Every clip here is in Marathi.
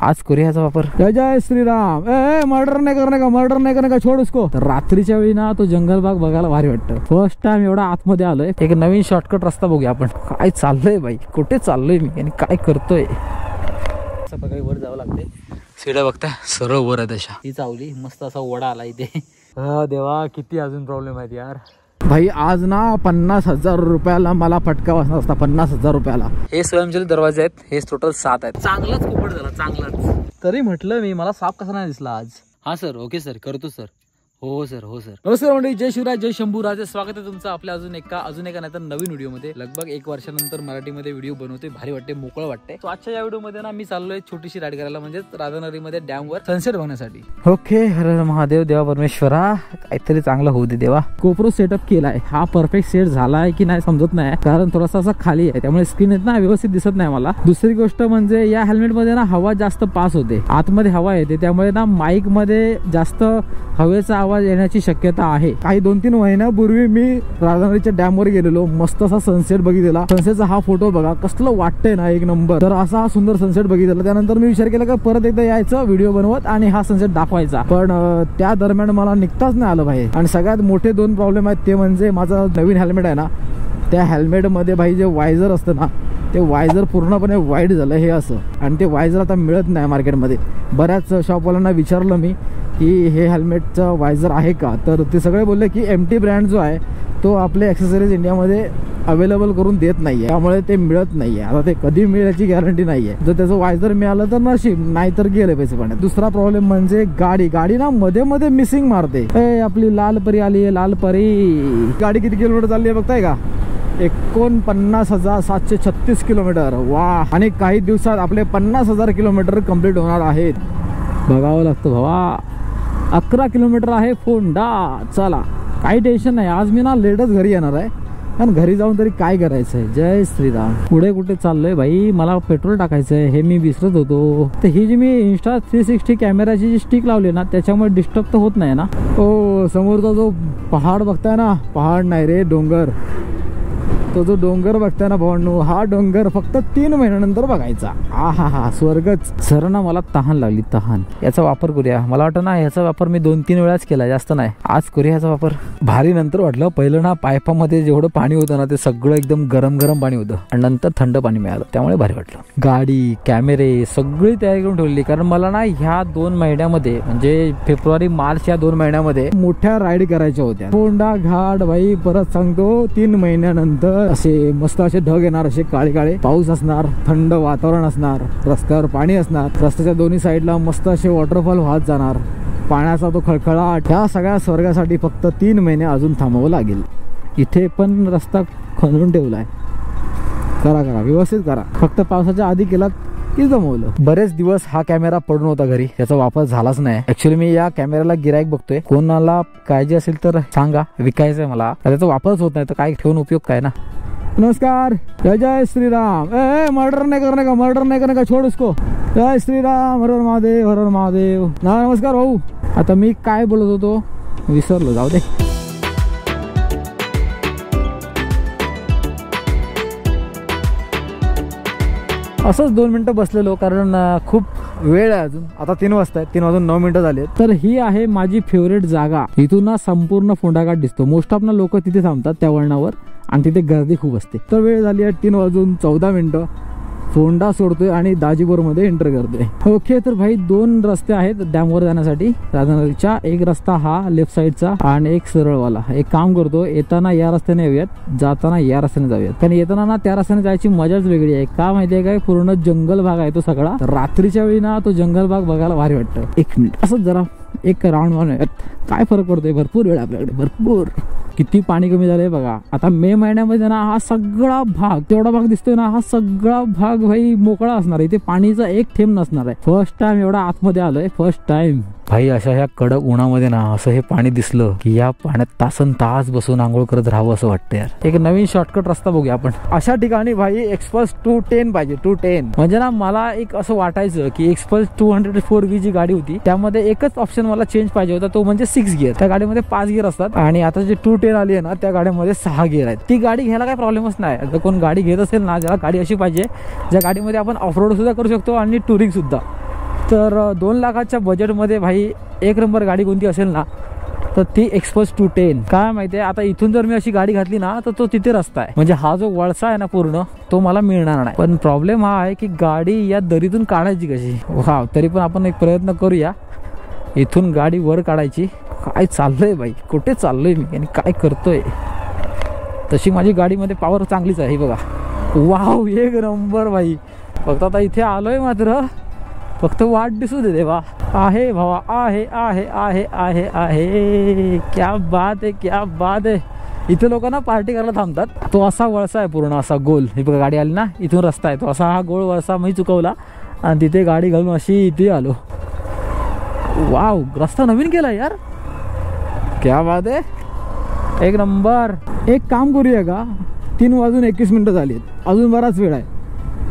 आज करूया याचा वापर। जय जय श्रीराम। मर्डर नाही करणे का छोड उसको। तर रात्रीच्या वेळी ना तो जंगल भाग बघायला भारी वाटतं। फर्स्ट टाइम एवढा आतमध्ये आलोय। एक नवीन शॉर्टकट रस्ता बघूया आपण। काय चाललंय बाई, कुठे चाललोय मी आणि काय करतोय। असं बघाय वर जावं लागते। सीड्या बघताय सरळ वर आहे तशा। ही चावली मस्त असा वडा आला इथे। देवा किती अजून प्रॉब्लेम आहेत यार। भाई आज ना 50,000 रुपयाला मला फटका बसला असता। 50,000 रुपयाला। हे स्वयंचलित दरवाजे आहेत। हे टोटल 7 आहेत। चांगलाच पोपट झाला चांगलाच। तरी म्हटलं मी मला साप कसा नाही दिसला आज। हा सर, ओके सर, करतो सर। हो सर, हो सर। नमस्कार मंडळी, जय शिवराय, जय शंभू राजे। स्वागत आहे तुमचं आपल्या अजून एका नाही तर नवीन व्हिडिओ मध्ये। लगभग 1 वर्षानंतर मराठीमध्ये व्हिडिओ बनवतोय। भारी वाटते, मोकळं वाटते। तो आजच्या या व्हिडिओ मध्ये ना मी चाललोय छोटीशी राईड करायला, म्हणजे राधानगरी मध्ये डॅम वर सनसेट बघण्यासाठी। ओके, हर हर महादेव, देवा परमेश्वरा, काहीतरी चांगलं होऊ दे देवा। कोप्रो सेटअप केलाय। हा परफेक्ट सेट झालाय की नाही समजत नाही, कारण थोडासा असा खाली आहे त्यामुळे स्क्रीन ना व्यवस्थित दिसत नाही मला। दुसरी गोष्ट म्हणजे या हेल्मेट मध्ये ना हवा जास्त पास होते, आतमध्ये हवा येते, त्यामुळे ना माईक मध्ये जास्त हवेचा आवाज येण्याची शक्यता आहे। काही 2-3 महिन्यापूर्वी मी राधानगरीच्या डॅम वर गेलेलो। मस्त असा सनसेट बघितलेला। सनसेटचा हा फोटो बघा कसलं वाटतंय ना, एक नंबर। तर असा सुंदर सनसेट बघितलेला। त्यानंतर मी विचार केला की परत एकदा यायचं व्हिडिओ बनवत आणि हा सनसेट दाखवायचा, पण त्या दरम्यान मला निघताच नाही आलं भाई। आणि सगळ्यात मोठे 2 प्रॉब्लेम आहेत, ते म्हणजे माझं नवीन हेल्मेट आहे ना, त्या हेल्मेट मध्ये भाई जे वायझर असतं ना, ते वायझर पूर्णपणे वाईट झालं हे असं। आणि ते वायझर आता मिळत नाही मार्केटमध्ये। बऱ्याच शॉपवाल्यांना विचारलं मी की हे हेल्मेटचं वायझर आहे का, तर ते सगळे बोलले की MT ब्रँड जो आहे तो आपले ॲक्सेसरीज इंडियामध्ये अवेलेबल करून देत नाहीये, त्यामुळे ते मिळत नाहीये। आता ते कधी मिळेल याची गॅरंटी नाहीये। जर त्याचं वायझर मिळालं तर नशीब, नाहीतर गेले पैसे पाण्यात। दुसरा प्रॉब्लेम म्हणजे गाडी ना मध्ये मध्ये मिसिंग मारते। आपली लाल परी आली आहे, लाल परी। गाडी किती किलोमीटर चालली आहे बघताय का? 49,736 किलोमीटर। वा, आणि काही दिवसात आपले 50,000 किलोमीटर कंप्लीट होणार आहेत। बघावं लागतं भावा। 11 किलोमीटर आहे फोंडा। चला, काही टेन्शन नाही। आज मी ना लेटच घरी येणार आहे, कारण घरी जाऊन तरी काय करायचंय। जय श्रीराम। पुढे कुठे चाललोय भाई, मला पेट्रोल टाकायचंय, हे मी विसरत होतो। तर ही जी मी इंस्टा 360 कॅमेराची जी स्टिक लावली ना, त्याच्यामुळे डिस्टर्ब तर होत नाही ना। ओ, समोरचा जो पहाड बघताय ना, पहाड नाही रे, डोंगर। तो जो डोंगर बघताय ना भावांनो, हा डोंगर फक्त 3 महिन्यानंतर बघायचा। हा स्वर्गच। सर ना मला तहान लागली, तहान। याचा वापर करूया। मला वाटतं ना याचा वापर मी 2-3 वेळाच केला, जास्त नाही। आज करूया याचा वापर। भारी नंतर वाटलं। पहिलं ना पायपामध्ये जेवढं पाणी होतं ना, ते सगळं एकदम गरम पाणी होतं, आणि नंतर थंड पाणी मिळालं, त्यामुळे भारी वाटलं। गाडी, कॅमेरे सगळी तयारी करून ठेवली, कारण मला ना ह्या 2 महिन्यामध्ये, म्हणजे फेब्रुवारी मार्च या 2 महिन्यामध्ये मोठ्या राईड करायच्या होत्या। फोंडा घाट भाई, परत सांगतो 3 महिन्यानंतर असे मस्त असे ढग येणार, असे काळे काळे, पाऊस असणार, थंड वातावरण असणार, रस्त्यावर पाणी असणार, रस्त्याच्या दोन्ही साईडला मस्त असे वॉटरफॉल वाहत जाणार, पाण्याचा तो खळखळाट। ह्या सगळ्या स्वर्गासाठी फक्त 3 महिने अजून थांबावं लागेल। इथे पण रस्ता खणून ठेवलाय। करा व्यवस्थित करा, फक्त पावसाच्या आधी केलात की जमवलं। बरेच दिवस हा कॅमेरा पडून होता घरी, त्याचा वापर झालाच नाही। ऍक्च्युअली मी या कॅमेऱ्याला गिराईक बघतोय, कोणाला काळजी असेल तर सांगा, विकायचंय मला। त्याचा वापरच होत नाही तर काय ठेवून उपयोग काय ना। नमस्कार, जय जय श्रीराम। मर्डर नहीं करने का छोड़ उसको। जय श्रीराम, हर हर महादेव, हर हर महादेव। नमस्कार भाऊ। आता मी काय बोलत होतो विसरलो, जाऊ दे। असंच 2 मिनिटं बसलेलो, कारण खूप वेळ आहे अजून। आता 3 वाजता आहेत, 3 वाजून 9 मिनिटं झाले। तर ही आहे माझी फेवरेट जागा। इथून ना संपूर्ण फोंडा घाट दिसतो। मोस्ट ऑफ ना लोक तिथे थांबतात त्या वळणावर, आणि तिथे गर्दी खूप असते। तर वेळ झाली आहे 3 वाजून 14 मिनिटं। फोंडा सोडतोय आणि दाजीपूर मध्ये एंटर करतोय। ओके, तर भाई 2 रस्ते आहेत डॅम वर जाण्यासाठी राधानगरीच्या। एक रस्ता हा लेफ्ट साईडचा आणि एक सरळवाला। एक काम करतो, येताना या रस्त्याने येऊयात, जाताना या रस्त्याने जाऊयात। कारण येताना ना त्या रस्त्याने जायची मजाच वेगळी आहे। का माहितीये काय, पूर्ण जंगल भाग आहे तो सगळा। रात्रीच्या वेळी ना तो जंगल भाग बघायला भारी वाटतं। 1 मिनिट असंच जरा एक राऊंड मारूयात, काय फरक पडतोय। भरपूर वेळ आपल्याकडे, भरपूर। किती पाणी कमी झालंय बघा। आता मे महिन्यामध्ये ना हा सगळा भाग, तेवढा भाग दिसतोय ना, हा सगळा भाग भाई मोकळा असणार आहे। इथे पाणीचा एक थेंब नसणार आहे। फर्स्ट टाइम एवढा आतमध्ये आलोय, फर्स्ट टाइम। भाई अशा ह्या कडक उन्हामध्ये ना असं हे पाणी दिसलं की या पाण्यात तासन तास बसून आंघोळ करत राहावं असं वाटतं यार। एक नवीन शॉर्टकट रस्ता बघूया आपण। अशा ठिकाणी भाई एक्सपल्स 210 पाहिजे, 210। म्हणजे ना मला एक असं वाटायचं की एक्सपल्स 204V जी गाडी होती त्यामध्ये एकच ऑप्शन मला चेंज पाहिजे होता, तो म्हणजे 6 गिअर। त्या गाडीमध्ये 5 गिअर असतात, आणि आता जे 210 आली आहे ना त्या गाडीमध्ये 6 गिअर आहेत। ती गाडी घ्यायला काही प्रॉब्लेमच नाही। जर कोण गाडी घेत असेल ना, ज्याला गाडी अशी पाहिजे ज्या गाडीमध्ये आपण ऑफ रोड सुद्धा करू शकतो आणि टुरिंग सुद्धा, तर 2 लाखाच्या बजेटमध्ये भाई एक नंबर गाडी कोणती असेल ना तर ती एक्सप्रेस 210. काय माहितीये आता इथून जर मी अशी गाडी घातली ना तर तो तिथे रस्ता आहे, म्हणजे हा जो वळसा आहे ना पूर्ण तो मला मिळणार नाही. पण प्रॉब्लेम हा आहे की गाडी या दरीतून काढायची कशी. हा तरी पण आपण एक प्रयत्न करूया इथून गाडी वर काढायची. काय चाललंय भाई, कुठे चाललोय मी आणि काय करतोय. तशी माझी गाडीमध्ये पॉवर चांगलीच आहे बघा. वाव एक नंबर भाई. फक्त आता इथे आलोय मात्र फक्त वाट दिसू दे देवा. आहे भावा, आहे आहे आहे आहे आहे. क्या बात आहे, क्या बात आहे. इथे लोकांना पार्टी करायला थांबतात. तो असा वळसा आहे पूर्ण असा गोल. ही बघा गाडी आली ना इथून रस्ता आहे, तो असा हा गोल वळसा मी चुकवला आणि तिथे गाडी घालून अशी इथे आलो. वाव रस्ता नवीन केला यार, क्या बात आहे, एक नंबर. एक काम करूया का, 3:21 झाली आहेत, अजून बराच वेळ आहे.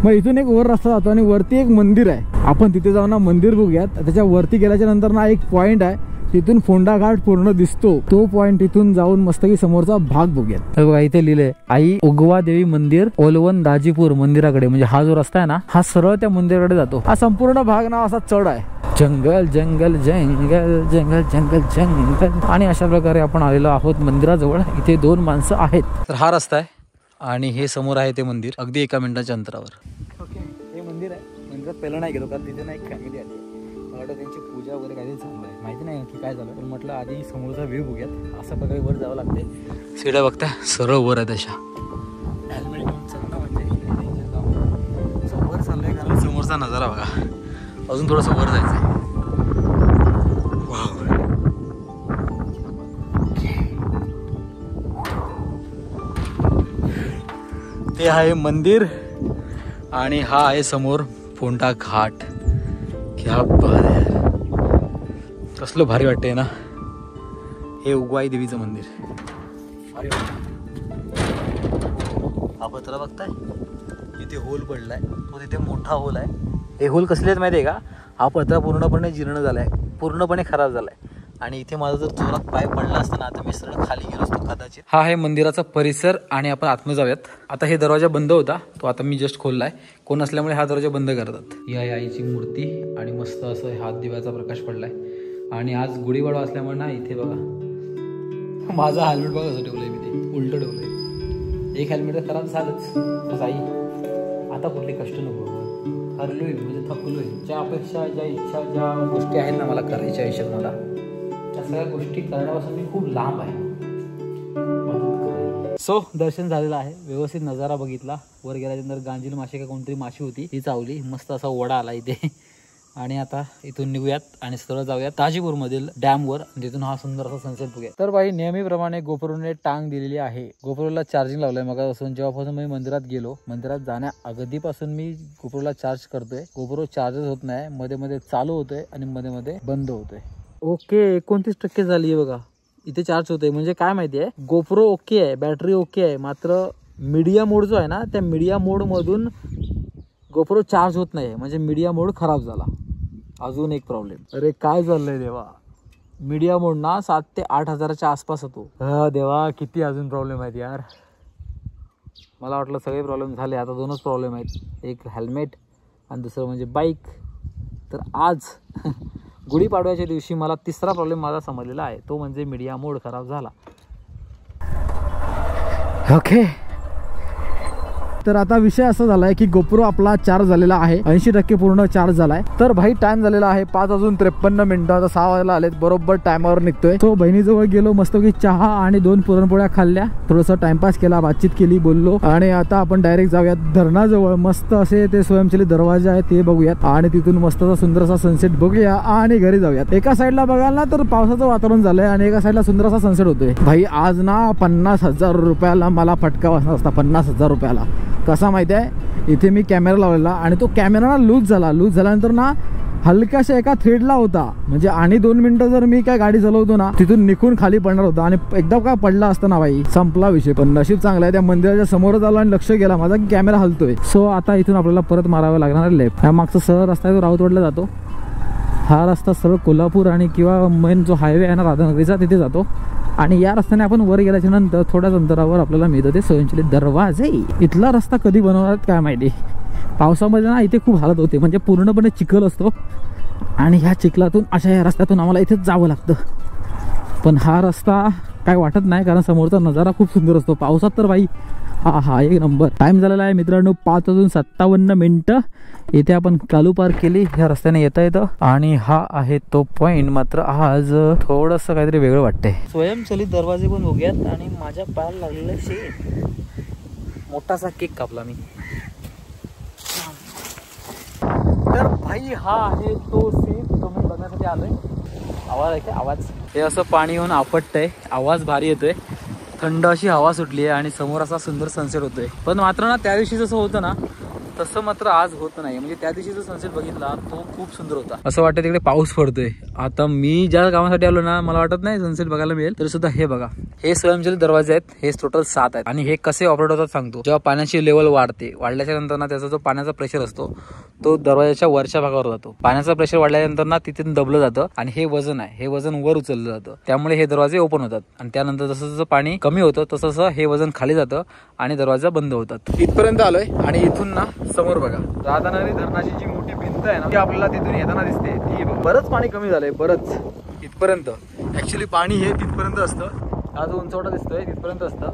मग इथून एक वर रस्ता जातो आणि वरती एक मंदिर आहे. आपण तिथे जाऊन ना मंदिर बघूयात. त्याच्या वरती गेल्याच्या नंतर ना एक पॉइंट आहे, तिथून फोंडा घाट पूर्ण दिसतो. तो पॉइंट इथून जाऊन मस्तकी समोरचा भाग बघूयात. बघा इथे लिहिलंय आई उगवा देवी मंदिर ओलवन दाजीपूर मंदिराकडे. म्हणजे हा जो रस्ता आहे ना हा सरळ त्या मंदिराकडे जातो. हा संपूर्ण भाग ना असा चढ आहे. जंगल जंगल जंगल जंगल जंगल जंगल. आणि अशा प्रकारे आपण आलेलो आहोत मंदिराजवळ. इथे 2 माणसं आहेत. तर हा रस्ता आहे आणि हे समोर आहे ते मंदिर अगदी 1 मिनिटाच्या अंतरावर. ओके हे मंदिर आहे. मंदिरात पहिलं नाही गेलो कारण तिथे ना एक फॅमिली आली. मला वाटतं त्यांची पूजा वगैरे काहीतरी चालू आहे, माहिती नाही की काय झालं. पण म्हटलं आधी समोरचा व्ह्यू बघूयात. अशा प्रकारे वर जावं लागते. सीड्या बघताय सरळ वर आहे तशा. हेल्मेट घेऊन चालणं म्हणजे वर चाललंय कारण समोरचा नजारा बघा. अजून थोडंसं वर जायचं. ते आहे मंदिर आणि हा आहे समोर फोंडा घाट. क्या बात आहे, कसलं भारी वाटतंय ना. हे उगवाई देवीचं मंदिर. भारी वाटतं. हा पत्रा बघताय इथे होल पडलाय, तो तिथे मोठा होल आहे. हे होल कसले आहेत माहिती आहे का, हा पत्रा पूर्णपणे जीर्ण झालाय, पूर्णपणे खराब झालाय. आणि इथे माझा जर जोरात पाय पडला असता ना तर मी सरळ खाली गेलो असतो कदाचित. हा आहे मंदिराचा परिसर आणि आपण आतमध्ये जाऊयात. आता हे दरवाजा बंद होता, तो आता मी जस्ट खोललाय. कोण असल्यामुळे हा दरवाजा बंद करतात. या आईची मूर्ती आणि मस्त असं हात दिव्याचा प्रकाश पडलाय. आणि आज गुढीपाडवा असल्यामुळे ना इथे बघा माझा हेल्मेट बघा कसं ठेवलंय मी, ते उलट ठेवलंय. एक हेल्मेट खराब झालंच तर आई आता कुठले कष्ट नको. हरलोय म्हणजे थकलोय. ज्या अपेक्षा ज्या इच्छा ज्या गोष्टी आहेत ना मला करायच्या आयुष्यात, मला त्या सगळ्या गोष्टी करण्यापासून मी खूप लांब आहे. सो दर्शन झालेलं आहे, व्यवस्थित नजारा बघितला. वर गेल्यानंतर गांजील माशी का कोणतरी माशी होती ती चावली. मस्त असा वडा आला इथे. आणि आता इथून निघूयात आणि सरळ जाऊयात ताजीपूर मधील डॅमवर. तिथून हा सुंदर असा सनसेट बघूया. तर भाई नेहमीप्रमाणे गोप्रोने टांग दिलेली आहे. गोप्रोला चार्जिंग लावलंय मगापासून. जेव्हापासून मी मंदिरात गेलो, मंदिरात जाण्या अगदीपासून मी गोप्रोला चार्ज करतोय. गोप्रो चार्जच होत नाही, मध्ये मध्ये चालू होतोय आणि मध्ये मध्ये बंद होतोय. ओके 29% झाली आहे बघा. इथे चार्ज होतोय म्हणजे काय माहिती आहे, गोप्रो ओके आहे, बॅटरी ओके आहे, मात्र मीडिया मोड जो आहे ना त्या मीडिया मोड मधून गोप्रो चार्ज होत नाही. म्हणजे मीडिया मोड खराब झाला. अजून एक प्रॉब्लेम. अरे काय चाललंय देवा. मीडिया मोड ना 7 ते 8 हजाराच्या आसपास होतो. देवा किती अजून प्रॉब्लेम आहेत यार. मला वाटलं सगळे प्रॉब्लेम झाले, आता 2च प्रॉब्लेम आहेत. एक हेल्मेट आणि दुसरं म्हणजे बाईक. तर आज गुढीपाडव्याच्या दिवशी मला 3रा प्रॉब्लेम माझा समजलेला आहे, तो म्हणजे मीडिया मोड खराब झाला. ओके तर आता विषय असा झालाय की गोप्रो आपला चार्ज झालेला आहे, 80% पूर्ण चार्ज झालाय. तर भाई टाइम झालेला आहे 5:53. आता 6 वाजायला आलेत, बरोबर टायमावर निघतोय. तो बहिणीजवळ गेलो, मस्तपैकी चहा आणि 2 पुरणपोळ्या खाल्ल्या, थोडंसं टाइमपास केला, बातचीत केली, बोललो. आणि आता आपण डायरेक्ट जाऊयात धरणाजवळ. मस्त असे ते स्वयंचलित दरवाजे आहे ते बघूयात आणि तिथून मस्त असा सुंदर असा सनसेट बघूया आणि घरी जाऊयात. एका साईडला बघाल ना तर पावसाचं वातावरण झालंय आणि एका साईडला सुंदर असा सनसेट होतोय. भाई आज ना 50,000 रुपयाला मला फटका बसणार असता. 50,000 रुपयाला. कसा माहिती आहे, इथे मी कॅमेरा लावलेला आणि तो कॅमेरा ना लूज झाल्यानंतर ना हलक्याशा एका थ्रेडला होता. म्हणजे आणि 2 मिनिटं जर मी काय गाडी चालवतो ना तिथून निघून खाली पडणार होता. आणि एकदा काय पडला असता ना भाई संपला विषय. पण नशीब चांगला आहे त्या मंदिराच्या समोरच आलो आणि लक्ष गेला माझा कॅमेरा हलतोय. सो आता इथून आपल्याला परत मारावं लागणार लेफ्ट. हा मागचा सरळ रस्ता आहे तो राऊतवाडला जातो. हा रस्ता सरळ कोल्हापूर आणि किंवा मेन जो हायवे आहे ना राधानगरीचा तिथे जातो. आणि या रस्त्याने आपण वर गेल्याच्या नंतर थोड्याच अंतरावर आपल्याला मिळतं ते स्वयंचलित दरवाजे. इथला रस्ता कधी बनवणार काय माहिती. पावसामध्ये ना इथे खूप हालत होते, म्हणजे पूर्णपणे चिखल असतो आणि ह्या चिखलातून अशा या रस्त्यातून आम्हाला इथेच जावं लागतं. पण हा रस्ता काय वाटत नाही, कारण समोरचा नजारा खूप सुंदर असतो. पावसात तर भाई हा एक नंबर. टाइम झालेला आहे मित्रांनो 5:57. इथे आपण कालू पार्क केली. ह्या रस्त्याने येता येतं आणि हा आहे तो पॉइंट. मात्र आज थोडंसं काहीतरी वेगळं वाटतंय. स्वयंचलित दरवाजे पण बघूयात. आणि माझ्या पायाला लागलेलं शेण, मोठासा केक कापला मी. तर भाई हा आहे तो सीन तो मी बघण्यासाठी आलोय. आवाज आहे, आवाज हे असं पाणी येऊन आपटतंय, आवाज भारी येतोय, थंड अशी हवा सुटली आहे आणि समोर असा सुंदर सनसेट होतोय. पण मात्र ना त्या दिवशी जसं होतं ना तसं मात्र आज होत नाही. म्हणजे त्या दिवशी जो सनसेट बघितला तो खूप सुंदर होता. असं वाटतं तिकडे पाऊस पडतोय. आता मी ज्या कामासाठी आलो ना मला वाटत नाही सनसेट बघायला मिळेल. तरी सुद्धा हे बघा, हे स्वयंचलित दरवाजे आहेत. हे टोटल 7 आहेत. आणि हे कसे ऑपरेट होतात सांगतो. जेव्हा पाण्याची लेवल वाढते, वाढल्याच्या नंतर ना त्याचा जो पाण्याचा प्रेशर असतो तो दरवाजाच्या वरच्या भागावर जातो. पाण्याचा प्रेशर वाढल्यानंतर ना तिथून दबलं जातं आणि हे वजन आहे, हे वजन वर उचललं जातं. त्यामुळे हे दरवाजे ओपन होतात. आणि त्यानंतर जसं जसं पाणी कमी होतं तसं तसं हे वजन खाली जातं आणि दरवाजा बंद होतात. इथपर्यंत आलोय आणि इथून ना समोर बघा राधानगरी धरणाची जी मोठी भिंत आहे ना ती आपल्याला तिथून येताना दिसते. ती बरंच पाणी कमी झालंय, बरंच. इथपर्यंत ऍक्च्युली पाणी हे तिथपर्यंत असतं. हा जो उंचवटा दिसतोय तिथपर्यंत असतं.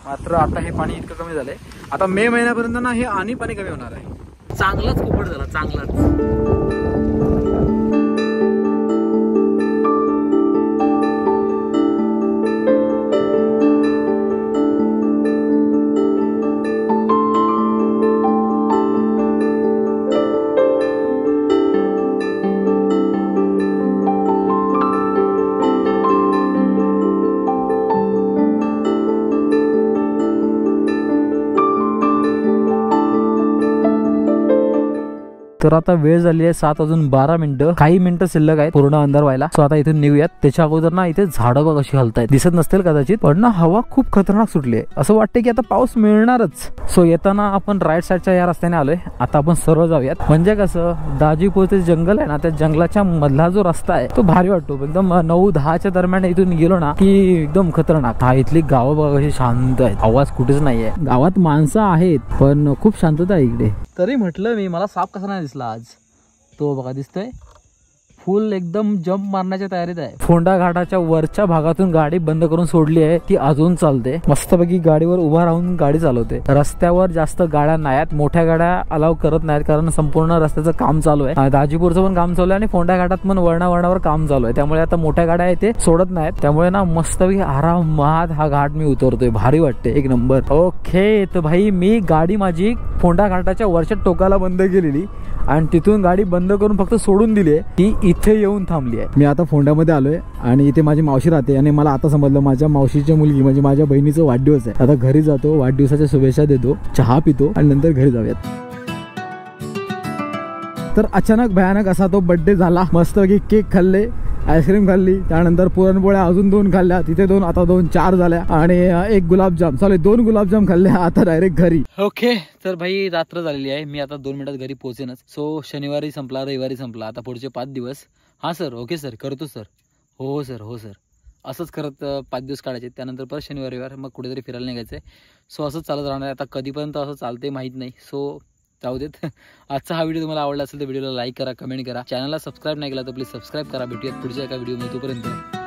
मात्र आता हे पाणी इतकं कमी झालंय. आता मे महिन्यापर्यंत ना हे आणि पाणी कमी होणार आहे. चांगलाच कुपट झाला, चांगलाच. तर आता वेळ झाली आहे 7:12. काही मिनिटं शिल्लक आहेत पूर्ण अंधार व्हायला. सो आता इथून निघूयात. त्याच्या अगोदर ना इथे झाडं बघ अशी हलतायत, दिसत नसतील कदाचित, पण ना हवा खूप खतरनाक सुटली आहे. असं वाटतं की आता पाऊस मिळणारच. सो येताना आपण राईट साईडच्या या रस्त्याने आलोय. आता आपण सरळ जाऊयात. म्हणजे कसं दाजीपूरचे जंगल आहे ना त्या जंगलाच्या मधला जो रस्ता आहे तो भारी वाटतो. एकदम 9-10च्या दरम्यान इथून गेलो ना की एकदम खतरनाक. हा इथली गावं बघ अशी शांत आहेत, आवाज कुठेच नाहीये. गावात माणसं आहेत पण खूप शांतता आहे इकडे. तरी म्हटलं मी मला साप कसा नाही दिसला आज. तो बघा दिसतोय फुल एकदम जंप मारण्याच्या तयारीत आहे. फोंडा घाटाच्या वरच्या भागातून गाडी बंद करून सोडली आहे. ती अजून चालते मस्तपैकी. गाडीवर उभा राहून गाडी चालवते. रस्त्यावर जास्त गाड्या नाहीत, मोठ्या गाड्या अलाव करत नाहीत कारण संपूर्ण रस्त्याचं काम चालू आहे. दाजीपूरचं पण काम चालू आहे आणि फोंडा घाटात पण वळणावर काम चालू आहे. त्यामुळे आता मोठ्या गाड्या ते सोडत नाहीत. त्यामुळे ना मस्तपैकी आरामात हा घाट मी उतरतोय. भारी वाटते, एक नंबर. ओके तर भाई मी गाडी माझी फोंडा घाटाच्या वरच्या टोकाला बंद केलेली आणि तिथून गाडी बंद करून फक्त सोडून दिली. ती इथे येऊन थांबली आहे. मी आता फोंड्यामध्ये आलोय आणि इथे माझी मावशी राहते. आणि मला आता समजलं माझ्या मावशीची मुलगी म्हणजे माझ्या बहिणीचा वाढदिवस आहे. आता घरी जातो, वाढदिवसाच्या शुभेच्छा देतो, चहा पितो आणि नंतर घरी जाऊयात. तर अचानक भयानक असा तो बर्थडे झाला. मस्त की केक खाल्ले, आईस्क्रीम खाल्ली, त्यानंतर पुरणपोळ्या अजून 2 खाल्ल्या, तिथे 2, आता 2, 4 झाल्या आणि 1 गुलाबजाम. चालेल 2 गुलाबजाम खाल्ले. आता डायरेक्ट घरी. ओके तर भाई रात्र झालेली आहे. मी आता 2 मिनिटात घरी पोहोचेनच. सो शनिवारी संपला, रविवारी संपला, आता पुढचे 5 दिवस. हा सर, ओके सर, करतो सर. हो सर, हो सर. असंच करत 5 दिवस काढायचे. त्यानंतर परत शनिवार रविवार मग कुठेतरी फिरायला निघायचंय. सो असंच चालत राहणार. आता कधीपर्यंत असं चालते माहित नाही. सो जाऊ देत. आजचा हा व्हिडिओ तुम्हाला आवडला असेल तर व्हिडिओला लाईक करा, कमेंट करा. चॅनलला सबस्क्राईब नाही केला तर प्लीज सबस्क्राईब करा. भेटूयात पुढच्या एका व्हिडिओमध्ये. तोपर्यंत